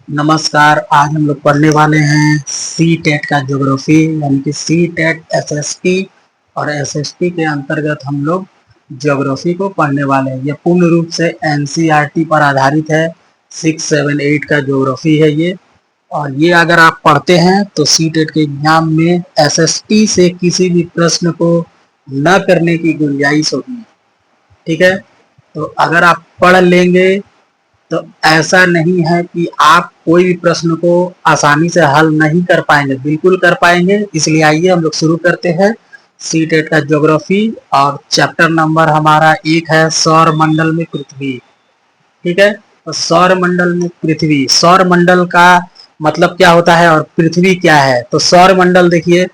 नमस्कार। आज हम लोग पढ़ने वाले हैं सी टेट का ज्योग्राफी, यानी कि सी टेट एसएसटी और एसएसटी के अंतर्गत हम लोग ज्योग्राफी को पढ़ने वाले हैं। यह पूर्ण रूप से एनसीईआरटी पर आधारित है। 6, 7, 8 का ज्योग्राफी है ये। और ये अगर आप पढ़ते हैं तो सी टेट के एग्जाम में एसएसटी से किसी भी प्रश्न को न करने की गुंजाइश होगी। ठीक है, तो अगर आप पढ़ लेंगे तो ऐसा नहीं है कि आप कोई भी प्रश्न को आसानी से हल नहीं कर पाएंगे, बिल्कुल कर पाएंगे। इसलिए आइए हम लोग शुरू करते हैं सी टेट का ज्योग्राफी। और चैप्टर नंबर हमारा 1 है सौर मंडल में पृथ्वी। ठीक है, तो सौर मंडल में पृथ्वी, सौर मंडल का मतलब क्या होता है और पृथ्वी क्या है। तो सौर मंडल देखिए,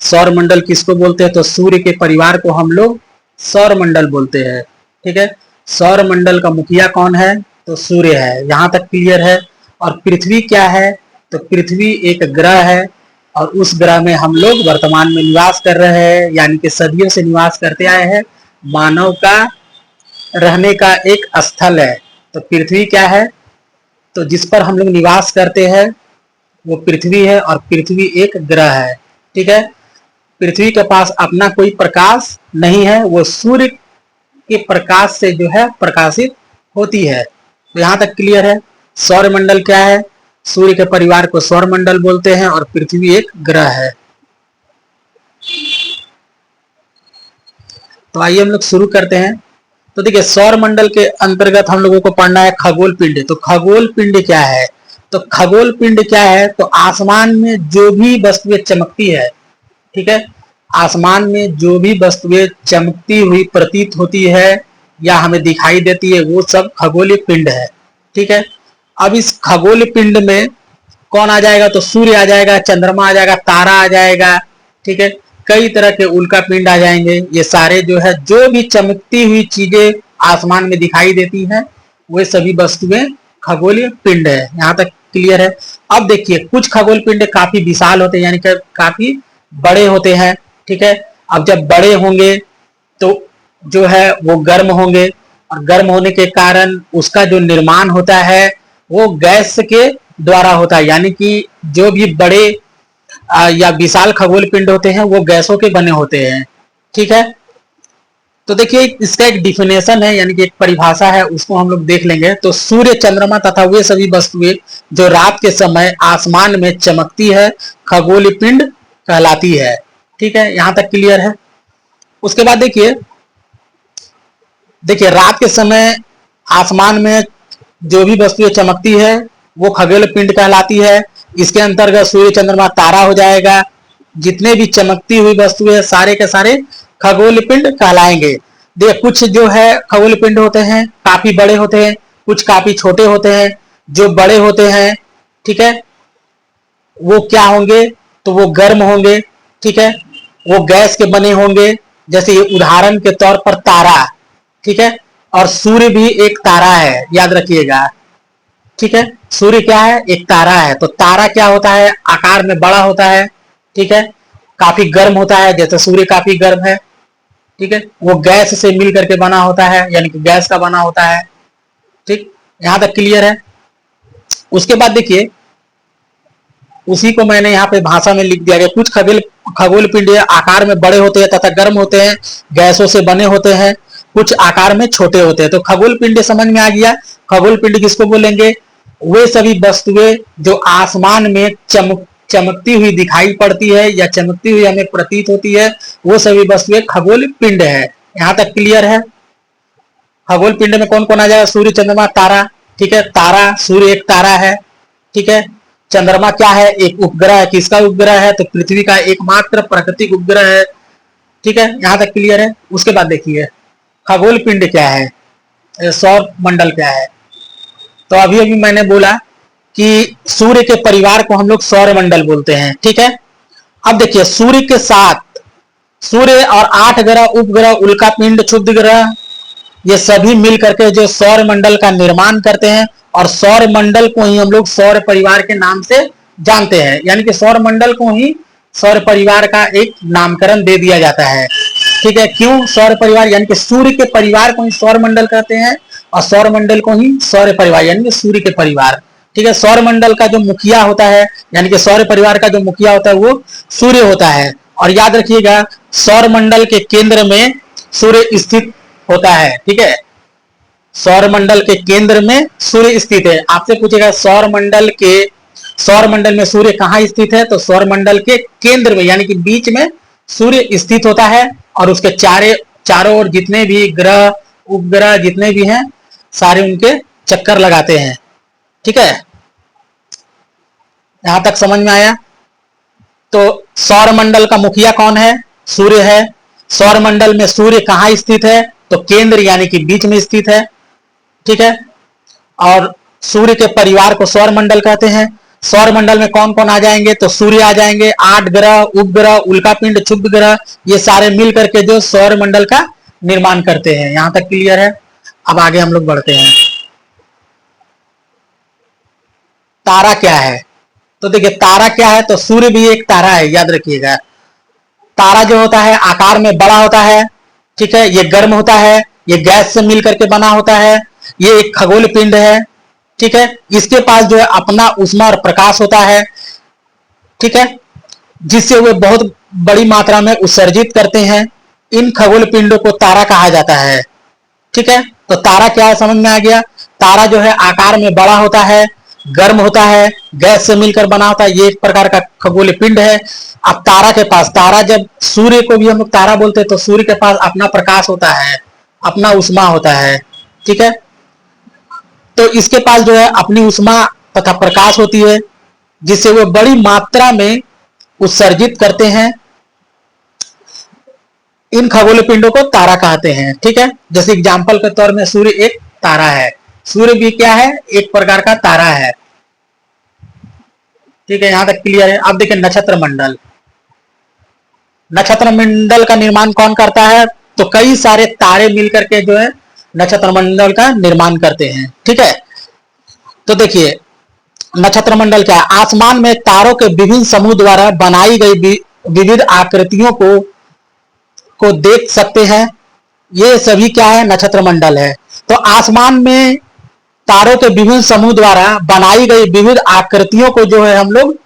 सौर मंडल किसको बोलते हैं, तो सूर्य के परिवार को हम लोग सौर मंडल बोलते हैं। ठीक है, सौर मंडल का मुखिया कौन है, तो सूर्य है। यहां तक क्लियर है। और पृथ्वी क्या है, तो पृथ्वी एक ग्रह है और उस ग्रह में हम लोग वर्तमान में निवास कर रहे हैं, यानी कि सदियों से निवास करते आए हैं। मानव का रहने का एक स्थल है। तो पृथ्वी क्या है, तो जिस पर हम लोग निवास करते हैं वो पृथ्वी है और पृथ्वी एक ग्रह है। ठीक है, पृथ्वी के पास अपना कोई प्रकाश नहीं है, वो सूर्य के प्रकाश से जो है प्रकाशित होती है। तो यहां तक क्लियर है। सौर मंडल क्या है, सूर्य के परिवार को सौर मंडल बोलते हैं और पृथ्वी एक ग्रह है। तो आइए हम लोग शुरू करते हैं। तो देखिए, सौर मंडल के अंतर्गत हम लोगों को पढ़ना है खगोल पिंड। तो खगोल पिंड क्या है, तो खगोल पिंड क्या है, तो आसमान में जो भी वस्तुएं चमकती है, ठीक है, आसमान में जो भी वस्तुएं चमकती हुई प्रतीत होती है या हमें दिखाई देती है, वो सब खगोलीय पिंड है। ठीक है, अब इस खगोलीय पिंड में कौन आ जाएगा, तो सूर्य आ जाएगा, चंद्रमा आ जाएगा, तारा आ जाएगा। ठीक है, कई तरह के उल्का पिंड आ जाएंगे। ये सारे जो है, जो भी चमकती हुई चीजें आसमान में दिखाई देती हैं, वे सभी वस्तुएं खगोलीय पिंड है। यहां तक क्लियर है। अब देखिए, कुछ खगोल पिंड काफी विशाल होते हैं, यानी कि काफी बड़े होते हैं। ठीक है, अब जब बड़े होंगे तो जो है वो गर्म होंगे और गर्म होने के कारण उसका जो निर्माण होता है वो गैस के द्वारा होता है, यानी कि जो भी बड़े या विशाल खगोल पिंड होते हैं वो गैसों के बने होते हैं। ठीक है, तो देखिए इसका एक डिफिनेशन है, यानी कि एक परिभाषा है, उसको हम लोग देख लेंगे। तो सूर्य, चंद्रमा तथा वे सभी वस्तुएं जो रात के समय आसमान में चमकती है खगोलीय पिंड कहलाती है। ठीक है, यहां तक क्लियर है। उसके बाद देखिए, रात के समय आसमान में जो भी वस्तुएं चमकती है वो खगोलीय पिंड कहलाती है। इसके अंतर्गत सूर्य, चंद्रमा, तारा हो जाएगा। जितने भी चमकती हुई वस्तुएं सारे के सारे खगोलीय पिंड कहलाएंगे। देखिए, कुछ जो है खगोलीय पिंड होते हैं काफी बड़े होते हैं, कुछ काफी छोटे होते हैं। जो बड़े होते हैं, ठीक है, वो क्या होंगे, तो वो गर्म होंगे। ठीक है, वो गैस के बने होंगे। जैसे ये उदाहरण के तौर पर तारा, ठीक है, और सूर्य भी एक तारा है, याद रखिएगा। ठीक है, सूर्य क्या है, एक तारा है। तो तारा क्या होता है, आकार में बड़ा होता है। ठीक है, काफी गर्म होता है, जैसे सूर्य काफी गर्म है। ठीक है, वो गैस से मिल करके बना होता है, यानी कि गैस का बना होता है। ठीक, यहां तक क्लियर है। उसके बाद देखिए, उसी को मैंने यहाँ पे भाषा में लिख दिया गया। कुछ खगोल पिंड आकार में बड़े होते हैं तथा गर्म होते हैं, गैसों से बने होते हैं। कुछ आकार में छोटे होते हैं। तो खगोल पिंड समझ में आ गया। खगोल पिंड किसको बोलेंगे, वे सभी वस्तुएं जो आसमान में चमकती हुई दिखाई पड़ती है या चमकती हुई हमें प्रतीत होती है, वो सभी वस्तुएं खगोल पिंड है। यहां तक क्लियर है। खगोल पिंड में कौन कौन आ जाएगा, सूर्य, चंद्रमा, तारा। ठीक है, तारा, सूर्य एक तारा है। ठीक है, चंद्रमा क्या है, एक उपग्रह है। किसका उपग्रह है, तो पृथ्वी का एकमात्र प्राकृतिक उपग्रह है। ठीक है, यहां तक क्लियर है। उसके बाद देखिए, खगोल पिंड क्या है, सौर मंडल क्या है। तो अभी अभी मैंने बोला कि सूर्य के परिवार को हम लोग सौर मंडल बोलते हैं। ठीक है, अब देखिए, सूर्य के साथ सूर्य और 8 ग्रह, उपग्रह, उल्का पिंड, क्षुद्र ग्रह, ये सभी मिल करके जो सौर मंडल का निर्माण करते हैं। और सौर मंडल को ही हम लोग सौर परिवार के नाम से जानते हैं, यानी कि सौर मंडल को ही सौर परिवार का एक नामकरण दे दिया जाता है। ठीक है, क्यों सौर परिवार, यानी कि सूर्य के परिवार को ही सौर मंडल कहते हैं और सौर मंडल को ही सौर परिवार, यानी कि सूर्य के परिवार ठीक है, सौर मंडल का जो मुखिया होता है, यानी कि सौर परिवार का जो मुखिया होता है वो सूर्य होता है। और याद रखिएगा, सौर मंडल के केंद्र में सूर्य स्थित होता है। ठीक है, सौर मंडल के केंद्र में सूर्य स्थित है। आपसे पूछेगा सौर मंडल में सूर्य कहाँ स्थित है, तो सौर मंडल के केंद्र में यानी कि बीच में सूर्य स्थित होता है, और उसके चारों ओर जितने भी ग्रह उपग्रह जितने भी हैं सारे उनके चक्कर लगाते हैं। ठीक है, यहां तक समझ में आया। तो सौर मंडल का मुखिया कौन है, सूर्य है। सौर मंडल में सूर्य कहाँ स्थित है, तो केंद्र यानी कि बीच में स्थित है। ठीक है, और सूर्य के परिवार को सौर मंडल कहते हैं। सौर मंडल में कौन कौन आ जाएंगे, तो सूर्य आ जाएंगे, 8 ग्रह उपग्रह उल्कापिंड क्षुद्र ग्रह, ये सारे मिल करके जो सौर मंडल का निर्माण करते हैं। यहां तक क्लियर है। अब आगे हम लोग बढ़ते हैं। तारा क्या है, तो देखिए तारा क्या है, तो सूर्य भी एक तारा है, याद रखिएगा। तारा जो होता है आकार में बड़ा होता है। ठीक है, ये गर्म होता है, ये गैस से मिल करके बना होता है, ये एक खगोल पिंड है। ठीक है, इसके पास जो है अपना ऊष्मा और प्रकाश होता है। ठीक है, जिससे वे बहुत बड़ी मात्रा में उत्सर्जित करते हैं। इन खगोल पिंडों को तारा कहा जाता है। ठीक है, तो तारा क्या है समझ में आ गया। तारा जो है आकार में बड़ा होता है, गर्म होता है, गैस से मिलकर बना होता है, ये एक प्रकार का खगोलीय पिंड है। अब तारा के पास, तारा जब सूर्य को भी हम लोग तारा बोलते हैं, तो सूर्य के पास अपना प्रकाश होता है, अपना ऊष्मा होता है। ठीक है, तो इसके पास जो है अपनी ऊष्मा तथा प्रकाश होती है, जिससे वो बड़ी मात्रा में उत्सर्जित करते हैं। इन खगोलीय पिंडों को तारा कहते हैं। ठीक है, जैसे एग्जाम्पल के तौर में सूर्य एक तारा है, सूर्य भी क्या है, एक प्रकार का तारा है। ठीक है, यहां तक क्लियर है। अब देखिए नक्षत्र मंडल। नक्षत्र मंडल का निर्माण कौन करता है, तो कई सारे तारे मिलकर के जो है नक्षत्र मंडल का निर्माण करते हैं। ठीक है, तो देखिए नक्षत्र मंडल क्या है, आसमान में तारों के विभिन्न समूह द्वारा बनाई गई विविध आकृतियों को देख सकते हैं। ये सभी क्या है, नक्षत्र मंडल है। तो आसमान में तारों के विभिन्न समूह द्वारा बनाई गई विविध आकृतियों को जो है हम लोग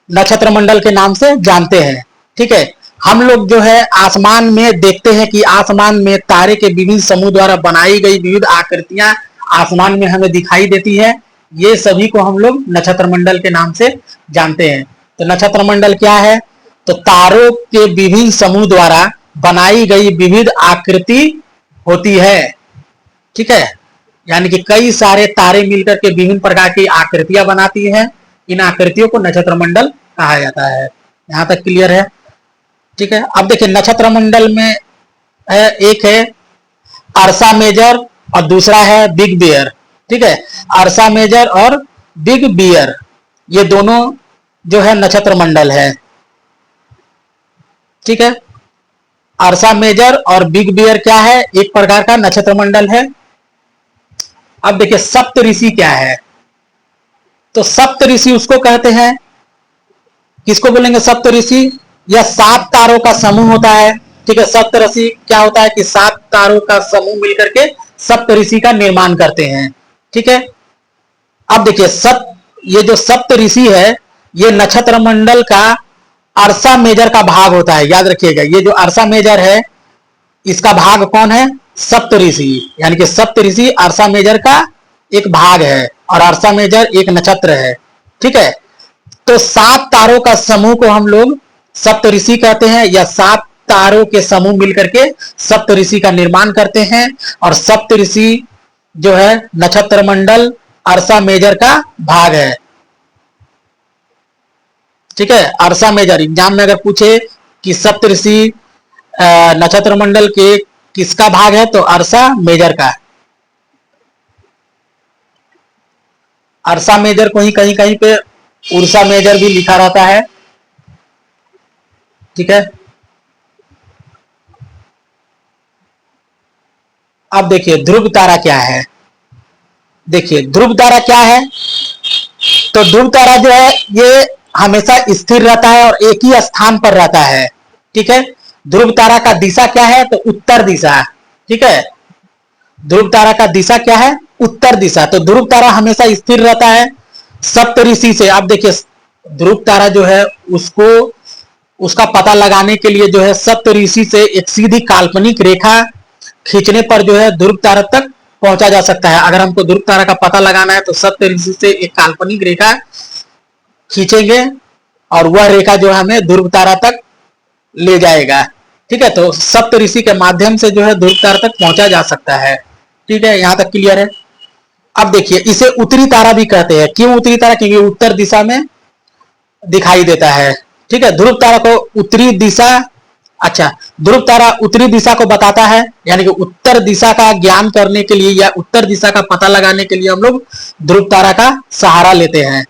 नक्षत्र मंडल के नाम से जानते हैं। ठीक है, हम लोग जो है आसमान में देखते हैं कि आसमान में तारे के विभिन्न समूह द्वारा बनाई गई विविध आकृतियां आसमान में हमें दिखाई देती है। ये सभी को हम लोग नक्षत्र मंडल के नाम से जानते हैं। तो नक्षत्र मंडल क्या है, तो तारों के विभिन्न समूह द्वारा बनाई गई विविध आकृति होती है। ठीक है, यानी कि कई सारे तारे मिलकर के विभिन्न प्रकार की आकृतियां बनाती हैं। इन आकृतियों को नक्षत्र मंडल कहा जाता है। यहां तक क्लियर है। ठीक है, अब देखिए नक्षत्र मंडल में एक है अर्सा मेजर और दूसरा है बिग बियर। ठीक है, अर्सा मेजर और बिग बियर ये दोनों जो है नक्षत्र मंडल है। ठीक है, अर्सा मेजर और बिग बियर क्या है, एक प्रकार का नक्षत्र मंडल है। अब देखिए सप्त ऋषि क्या है, तो सप्त ऋषि उसको कहते हैं, किसको बोलेंगे सप्त ऋषि, यह 7 तारों का समूह होता है। ठीक है, सप्त ऋषि क्या होता है कि 7 तारों का समूह मिलकर के सप्त ऋषि का निर्माण करते हैं। ठीक है, अब देखिए ये जो सप्त ऋषि है ये नक्षत्र मंडल का अर्सा मेजर का भाग होता है। याद रखिएगा, ये जो अर्सा मेजर है इसका भाग कौन है, सप्त ऋषि, यानी कि सप्त ऋषि अर्सा मेजर का एक भाग है, और अर्सा मेजर एक नक्षत्र है। ठीक है, तो 7 तारों का समूह को हम लोग सप्त ऋषि कहते हैं, या 7 तारों के समूह मिलकर के सप्त ऋषि का निर्माण करते हैं। और सप्त ऋषि जो है नक्षत्र मंडल अर्सा मेजर का भाग है। ठीक है, अर्सा मेजर एग्जाम में अगर पूछे कि सप्त ऋषि नक्षत्र मंडल के किसका भाग है, तो अर्सा मेजर का। अर्सा मेजर को ही कहीं कहीं पे उर्सा मेजर भी लिखा रहता है। ठीक है, अब देखिए ध्रुव तारा क्या है। देखिए ध्रुव तारा क्या है, तो ध्रुव तारा जो है ये हमेशा स्थिर रहता है और एक ही स्थान पर रहता है। ठीक है, ध्रुव तारा का दिशा क्या है, तो उत्तर दिशा। ठीक है, ध्रुव तारा का दिशा क्या है, उत्तर दिशा। तो ध्रुव तारा हमेशा स्थिर रहता है सप्तऋषि से आप देखिए ध्रुव तारा जो है उसको उसका पता लगाने के लिए जो है सप्तऋषि से एक सीधी काल्पनिक रेखा खींचने पर जो है ध्रुव तारा तक पहुंचा जा सकता है। अगर हमको ध्रुव तारा का पता लगाना है तो सप्तऋषि से एक काल्पनिक रेखा खींचेंगे और वह रेखा जो है हमें ध्रुव तारा तक ले जाएगा। ठीक है, तो सप्तऋषि के माध्यम से जो है ध्रुव तारा तक पहुंचा जा सकता है। ठीक है, यहां तक क्लियर है। अब देखिए इसे उत्तरी तारा भी कहते हैं। क्यों उत्तरी तारा? क्योंकि उत्तर दिशा में दिखाई देता है। ठीक है, ध्रुव तारा को उत्तरी दिशा, अच्छा, ध्रुव तारा उत्तरी दिशा को बताता है, यानी कि उत्तर दिशा का ज्ञान करने के लिए या उत्तर दिशा का पता लगाने के लिए हम लोग ध्रुव तारा का सहारा लेते हैं।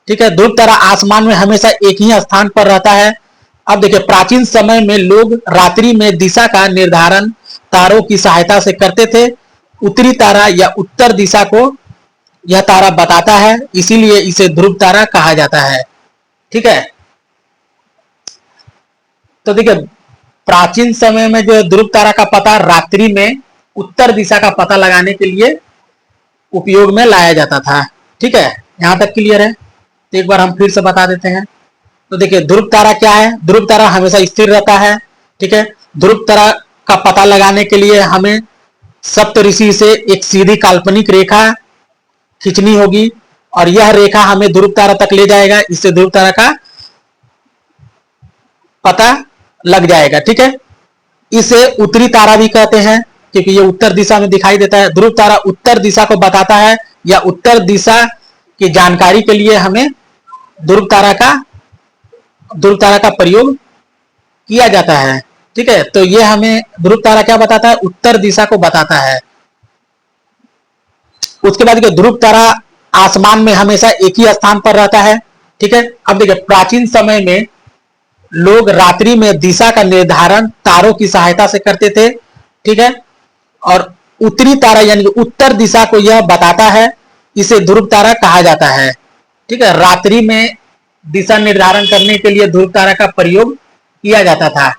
ठीक है, ध्रुव तारा आसमान में हमेशा एक ही स्थान पर रहता है। अब देखिए प्राचीन समय में लोग रात्रि में दिशा का निर्धारण तारों की सहायता से करते थे। उत्तरी तारा या उत्तर दिशा को यह तारा बताता है, इसीलिए इसे ध्रुव तारा कहा जाता है। ठीक है, तो देखिए प्राचीन समय में जो ध्रुव तारा का पता रात्रि में उत्तर दिशा का पता लगाने के लिए उपयोग में लाया जाता था। ठीक है, यहां तक क्लियर है। तो एक बार हम फिर से बता देते हैं। तो देखिए ध्रुव तारा क्या है? ध्रुव तारा हमेशा स्थिर रहता है। ठीक है, ध्रुव तारा का पता लगाने के लिए हमें सप्तऋषि से एक सीधी काल्पनिक रेखा खींचनी होगी और यह रेखा हमें ध्रुव तारा तक ले जाएगा। इससे ध्रुव तारा का पता लग जाएगा। ठीक है, इसे उत्तरी तारा भी कहते हैं क्योंकि ये उत्तर दिशा में दिखाई देता है। ध्रुव तारा उत्तर दिशा को बताता है या उत्तर दिशा की जानकारी के लिए हमें ध्रुव तारा का प्रयोग किया जाता है। ठीक है, तो ये हमें ध्रुव तारा क्या बताता है? उत्तर दिशा को बताता है। उसके बाद ध्रुव तारा आसमान में हमेशा एक ही स्थान पर रहता है। ठीक है, अब देखिए प्राचीन समय में लोग रात्रि में दिशा का निर्धारण तारों की सहायता से करते थे। ठीक है, और उत्तरी तारा यानी कि उत्तर दिशा को यह बताता है, इसे ध्रुव तारा कहा जाता है। ठीक है, रात्रि में दिशा निर्धारण करने के लिए ध्रुव तारा का प्रयोग किया जाता था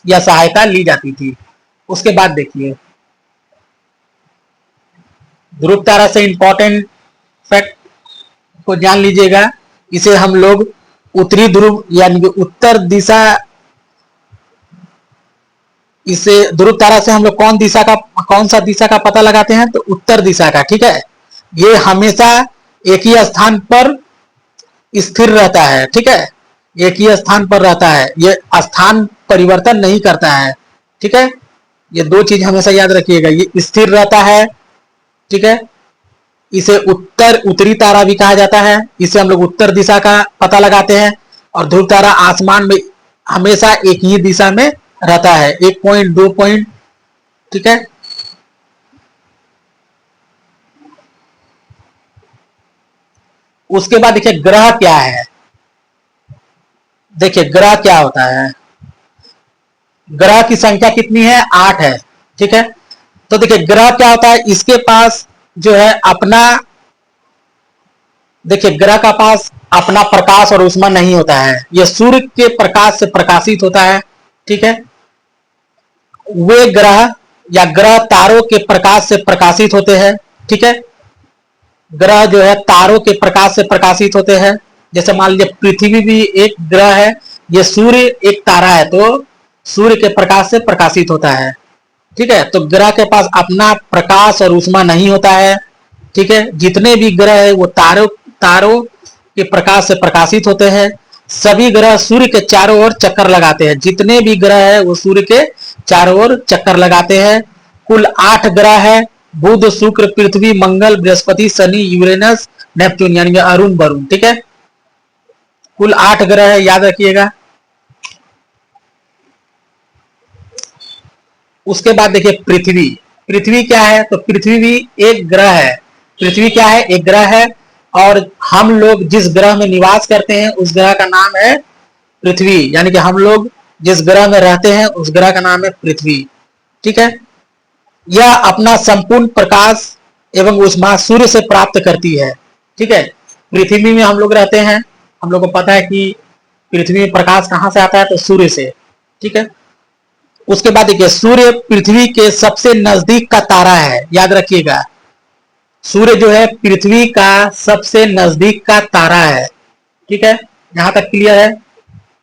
या सहायता ली जाती थी। उसके बाद देखिए ध्रुव तारा से इंपॉर्टेंट फैक्ट को जान लीजिएगा। इसे हम लोग उत्तरी ध्रुव यानी कि उत्तर दिशा, इसे ध्रुव तारा से हम लोग कौन सा दिशा का पता लगाते हैं? तो उत्तर दिशा का। ठीक है, ये हमेशा एक ही स्थान पर स्थिर रहता है। ठीक है, एक ही स्थान पर रहता है, ये स्थान परिवर्तन नहीं करता है। ठीक है, ये दो चीज हमेशा याद रखिएगा, ये स्थिर रहता है। ठीक है, इसे उत्तरी तारा भी कहा जाता है। इसे हम लोग उत्तर दिशा का पता लगाते हैं और ध्रुव तारा आसमान में हमेशा एक ही दिशा में रहता है, 1 पॉइंट 2 पॉइंट। ठीक है, उसके बाद देखिए ग्रह क्या है। देखिए ग्रह क्या होता है? ग्रह की संख्या कितनी है? 8 है। ठीक है, तो देखिए ग्रह क्या होता है? इसके पास जो है अपना, देखिए ग्रह का पास अपना प्रकाश और ऊष्मा नहीं होता है, यह सूर्य के प्रकाश से प्रकाशित होता है। ठीक है, वे ग्रह या ग्रह तारों के प्रकाश से प्रकाशित होते हैं। ठीक है, ग्रह जो है तारों के प्रकाश से प्रकाशित होते हैं। जैसे मान लीजिए पृथ्वी भी एक ग्रह है, ये सूर्य एक तारा है, तो सूर्य के प्रकाश से प्रकाशित होता है। ठीक है, तो ग्रह के पास अपना प्रकाश और ऊष्मा नहीं होता है। ठीक है, जितने भी ग्रह है वो तारों के प्रकाश से प्रकाशित होते हैं। सभी ग्रह सूर्य के चारों ओर चक्कर लगाते हैं। जितने भी ग्रह है वो सूर्य के चारों ओर चक्कर लगाते हैं। कुल 8 ग्रह है, बुध, शुक्र, पृथ्वी, मंगल, बृहस्पति, शनि, यूरेनस, नेपच्यून यानी अरुण वरुण। ठीक है, कुल 8 ग्रह है, याद रखिएगा। उसके बाद देखिए पृथ्वी। पृथ्वी क्या है? तो पृथ्वी भी एक ग्रह है। पृथ्वी क्या है? एक ग्रह है, और हम लोग जिस ग्रह में निवास करते हैं उस ग्रह का नाम है पृथ्वी, यानी कि हम लोग जिस ग्रह में रहते हैं उस ग्रह का नाम है पृथ्वी। ठीक है, यह अपना संपूर्ण प्रकाश एवं ऊष्मा सूर्य से प्राप्त करती है। ठीक है, पृथ्वी में हम लोग रहते हैं, हम लोग को पता है कि पृथ्वी में प्रकाश कहां से आता है? तो सूर्य से। ठीक है, उसके बाद देखिए सूर्य पृथ्वी के सबसे नजदीक का तारा है, याद रखिएगा। सूर्य जो है पृथ्वी का सबसे नजदीक का तारा है। ठीक है, यहां तक क्लियर है।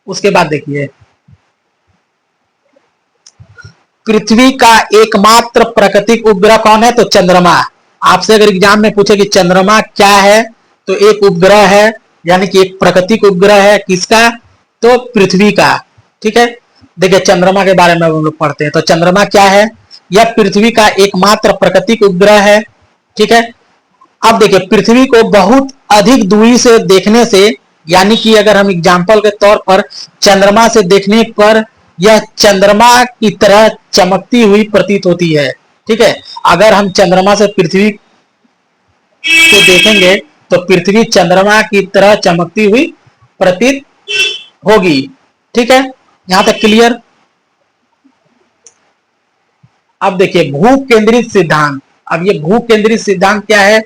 उसके बाद देखिए, पृथ्वी का एकमात्र प्राकृतिक उपग्रह कौन है? तो चंद्रमा। आपसे अगर एग्जाम में पूछे कि चंद्रमा क्या है, तो एक उपग्रह है, यानी कि एक प्राकृतिक उपग्रह है। किसका? तो पृथ्वी का। ठीक है, देखिए चंद्रमा के बारे में हम लोग पढ़ते हैं। तो चंद्रमा क्या है? यह पृथ्वी का एकमात्र प्राकृतिक उपग्रह है। ठीक है, अब देखिए पृथ्वी को बहुत अधिक दूरी से देखने से, यानी कि अगर हम एग्जाम्पल के तौर पर चंद्रमा से देखने पर यह चंद्रमा की तरह चमकती हुई प्रतीत होती है। ठीक है, अगर हम चंद्रमा से पृथ्वी को देखेंगे तो पृथ्वी चंद्रमा की तरह चमकती हुई प्रतीत होगी। ठीक है, यहां तक क्लियर। अब देखिए भू केंद्रित सिद्धांत। अब ये भू केंद्रित सिद्धांत क्या है?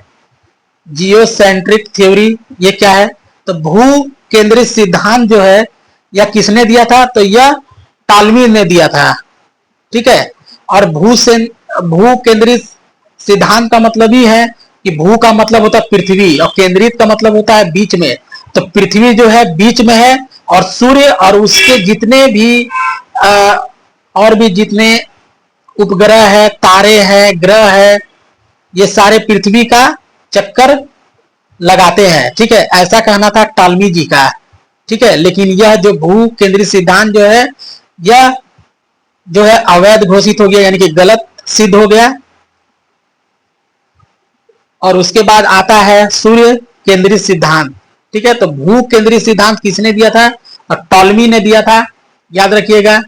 Geocentric theory. ये क्या है? तो भू केंद्रित सिद्धांत जो है यह किसने दिया था? तो यह टालमी ने दिया था। ठीक है, और भू केंद्रित सिद्धांत का मतलब ही है कि भू का मतलब होता है पृथ्वी और केंद्रित का मतलब होता है बीच में। तो पृथ्वी जो है बीच में है और सूर्य और उसके जितने भी और भी जितने उपग्रह है, तारे हैं, ग्रह है, ये सारे पृथ्वी का चक्कर लगाते हैं। ठीक है, ऐसा कहना था टालमी जी का। ठीक है, लेकिन यह जो भू केंद्रित सिद्धांत जो है यह जो है अवैध घोषित हो गया, यानी कि गलत सिद्ध हो गया। और उसके बाद आता है सूर्य केंद्रित सिद्धांत। ठीक है, तो भू केंद्रित सिद्धांत किसने दिया था? और टॉलमी ने दिया था, याद रखिएगा।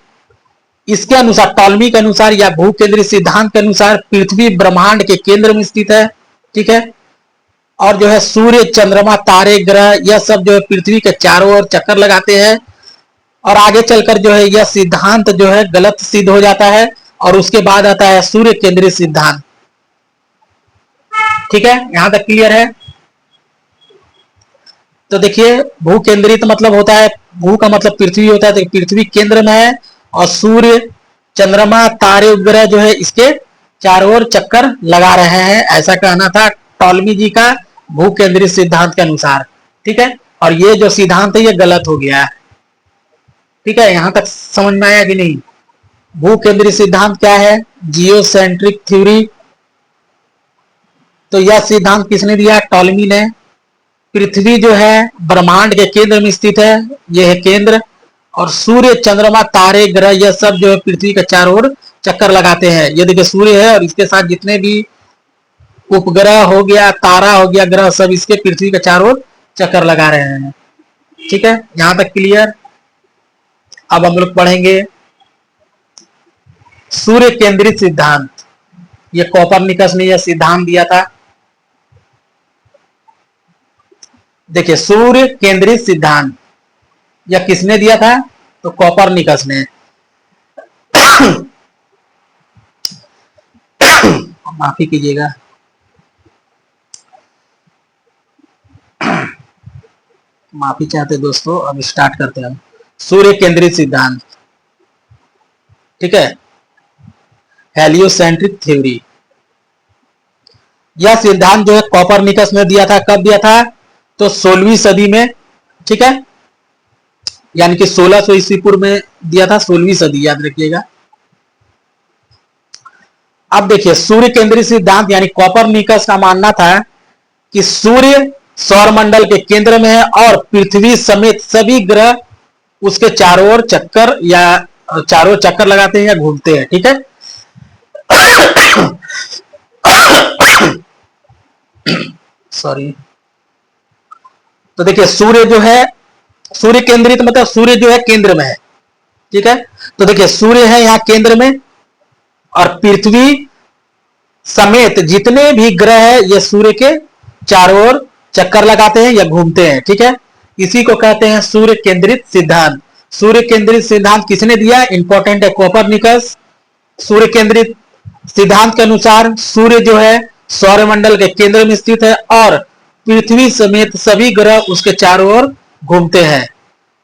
इसके अनुसार, टॉलमी के अनुसार या भू केंद्रित सिद्धांत के अनुसार पृथ्वी ब्रह्मांड के केंद्र में स्थित है। ठीक है, और जो है सूर्य, चंद्रमा, तारे, ग्रह यह सब जो है पृथ्वी के चारों ओर चक्कर लगाते हैं। और आगे चलकर जो है यह सिद्धांत जो है गलत सिद्ध हो जाता है। और उसके बाद आता है सूर्य केंद्रित सिद्धांत। ठीक है, यहां तक क्लियर है। तो देखिए भू केंद्रित मतलब होता है, भू का मतलब पृथ्वी होता है, तो पृथ्वी केंद्र में है और सूर्य, चंद्रमा, तारे, उपग्रह जो है इसके चारों ओर चक्कर लगा रहे हैं। ऐसा कहना था टॉलमी जी का भू केंद्रित सिद्धांत के अनुसार। ठीक है, और ये जो सिद्धांत है ये गलत हो गया है। ठीक है, यहां तक समझ में आया कि नहीं? भू केंद्रित सिद्धांत क्या है? Geocentric theory. तो यह सिद्धांत किसने दिया? टॉलमी ने। पृथ्वी जो है ब्रह्मांड के केंद्र में स्थित है, यह है केंद्र। और सूर्य, चंद्रमा, तारे, ग्रह यह सब जो है पृथ्वी के चारों ओर चक्कर लगाते हैं। ये देखिए सूर्य है और इसके साथ जितने भी उपग्रह हो गया, तारा हो गया, ग्रह, सब इसके पृथ्वी के चारों ओर चक्कर लगा रहे हैं। ठीक है, यहां तक क्लियर। अब हम लोग पढ़ेंगे सूर्य केंद्रित सिद्धांत। ये कोपरनिकस ने यह सिद्धांत दिया था। देखिए सूर्य केंद्रित सिद्धांत यह किसने दिया था? तो कोपरनिकस ने। माफी कीजिएगा। माफी चाहते दोस्तों, अब स्टार्ट करते हैं। सूर्य केंद्रित सिद्धांत। ठीक है, हेलियोसेंट्रिक थ्योरी। यह सिद्धांत जो है कोपरनिकस ने दिया था। कब दिया था? तो 16वीं सदी में। ठीक है, यानी कि 1600 ईस्वी पूर्व में दिया था, 16वीं सदी, याद रखिएगा। अब देखिए सूर्य केंद्रित सिद्धांत यानी कोपरनिकस का मानना था कि सूर्य सौर मंडल के केंद्र में है और पृथ्वी समेत सभी ग्रह उसके चारों ओर चक्कर या चारों चक्कर लगाते हैं या घूमते हैं। ठीक है, सॉरी। तो देखिए सूर्य जो है, सूर्य केंद्रित मतलब सूर्य जो है केंद्र में है। ठीक है, तो देखिए सूर्य है यहां केंद्र में और पृथ्वी समेत जितने भी ग्रह है ये सूर्य के चारों ओर चक्कर लगाते हैं या घूमते हैं। ठीक है, इसी को कहते हैं सूर्य केंद्रित सिद्धांत। सूर्य केंद्रित सिद्धांत किसने दिया? इंपॉर्टेंट है, कोपरनिकस। सूर्य केंद्रित सिद्धांत के अनुसार सूर्य जो है सौरमंडल के केंद्र में स्थित है और पृथ्वी समेत सभी ग्रह उसके चारों ओर घूमते हैं।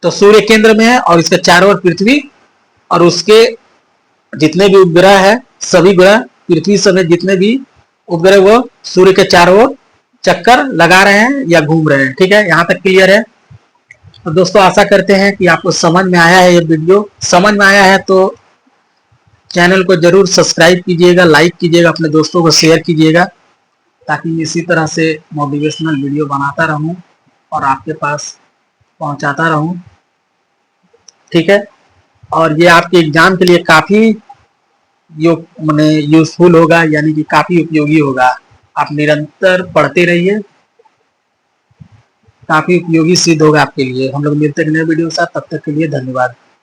तो सूर्य केंद्र में है और इसके चारों ओर पृथ्वी और उसके जितने भी उपग्रह है, सभी ग्रह पृथ्वी समेत जितने भी उपग्रह वो सूर्य के चारों ओर चक्कर लगा रहे हैं या घूम रहे हैं। ठीक है, यहाँ तक क्लियर है। तो दोस्तों आशा करते हैं कि आपको समझ में आया है। ये वीडियो समझ में आया है तो चैनल को जरूर सब्सक्राइब कीजिएगा, लाइक कीजिएगा, अपने दोस्तों को शेयर कीजिएगा, ताकि इसी तरह से मोटिवेशनल वीडियो बनाता रहूं और आपके पास पहुंचाता रहूं। ठीक है, और ये आपके एग्जाम के लिए काफ़ी मैंने यूजफुल होगा, यानी कि काफ़ी उपयोगी होगा। आप निरंतर पढ़ते रहिए, काफ़ी उपयोगी सिद्ध होगा आपके लिए। हम लोग मिलते हैं नए वीडियो के साथ, तब तक के लिए धन्यवाद।